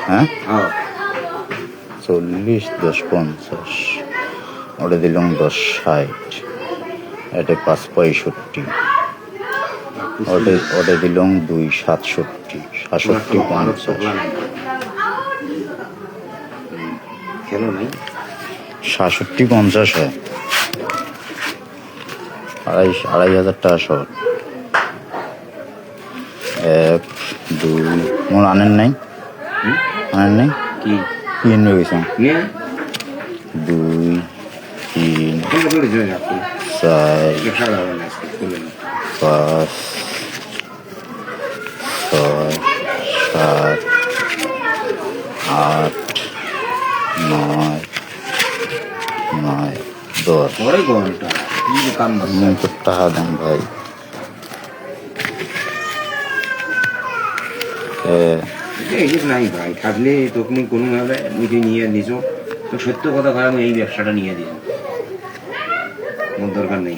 হ্যাঁ হ্যাঁ 40 10 50 ওটা দিলাম 10 60 এটা 5 65 ওটা দিলাম 2 67 67 50 খেলো নাই 67 50 হয় 2,500 টাকা শর্ট 1 2 মোর আনেন নাই কি কি এনে গেছেন নিয়ে 2 3 কোনটা করে জয় আপনি 4 ব্যবসা করেন না আজকে খুলে না 5 6 7 8 9 10 পরে ঘন্টা কি কাম আমি তো টাকা দেন ভাই এই যে নাই ভাই থাকলে তুমি কোনোভাবে নিজে নিয়ে নিছো তো সত্য কথা কয় আমি এই ব্যবসাটা নিয়ে দিই আমার দরকার নেই